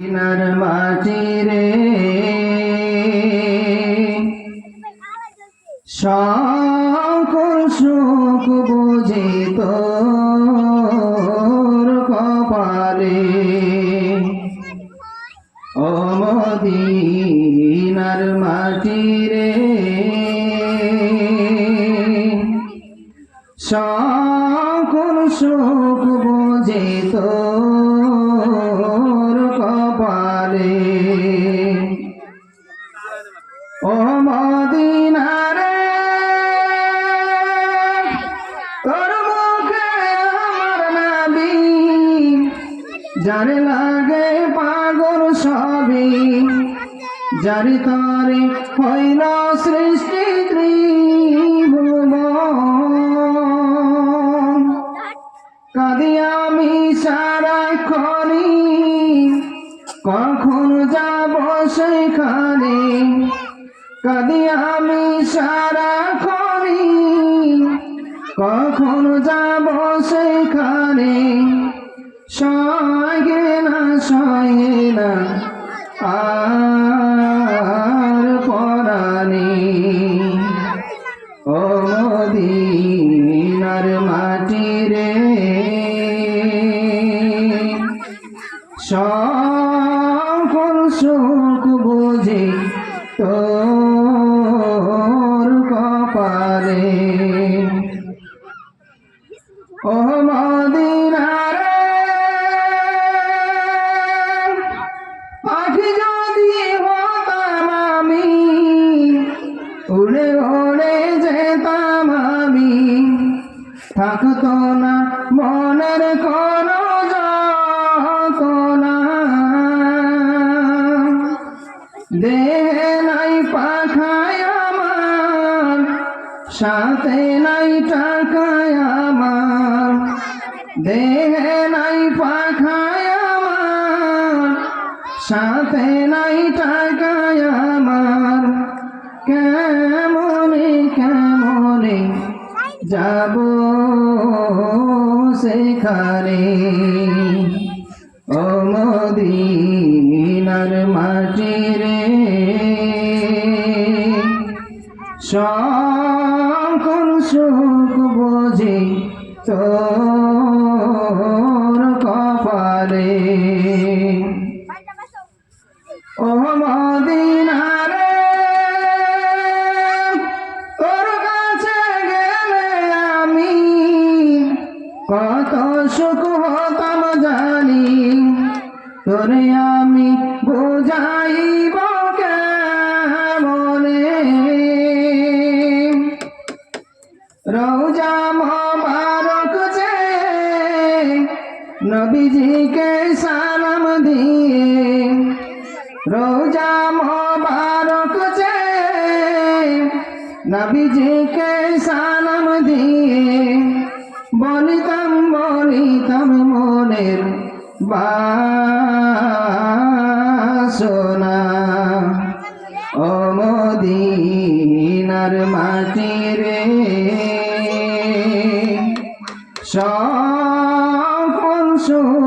মদিনার মাটি রে সকল সুখ বুঝি তোর কপালে। ও মদিনার মাটি রে সকল সুখ বুঝি তোর কপালে। ও মদিনা রে তোর মুখে আমার নবী যার লাগে পাগল সবই, যার তরে হইল সৃষ্টি ত্রিভুবন। কাঁদি আমি সারাক্ষণই কখন যাব সেখানে, কাঁদি আমি সারাক্ষণই কখন যাব সেখানে। সয়ে না আর পরাণে। ও মদিনার মাটি রে সকল সুখ বুঝি তোর কপালে। ও মদিনা রে পাখি যদি হতাম আমি, উড়ে উড়ে যেতাম আমি, থাকতো না মনের কোনো যন্ত্রণা। দেহে নাই পাখায় আমার, সাথে নাই টাকায় আমার। দেহে নাই পাখায় আমার, সাথে নাই টাকায় আমার। কেমনে কেমনে যাব সেখানে। ও মদিনার মাটি রে সকল সুখ বুঝি তোর কপালে। ও মদিনা রে তোর কাছে গেলে আমি কত সুখ হতাম জানি, তোরে আমি বুঝাইব কেমনে। রওজা মোবারক যে নবীজিকে সালাম দিয়ে, রওজা মোবারক যে নবীজিকে সালাম দিয়ে, বলিতাম মনের বাসনা। ও মদিনার মাটি রে সকল সুখ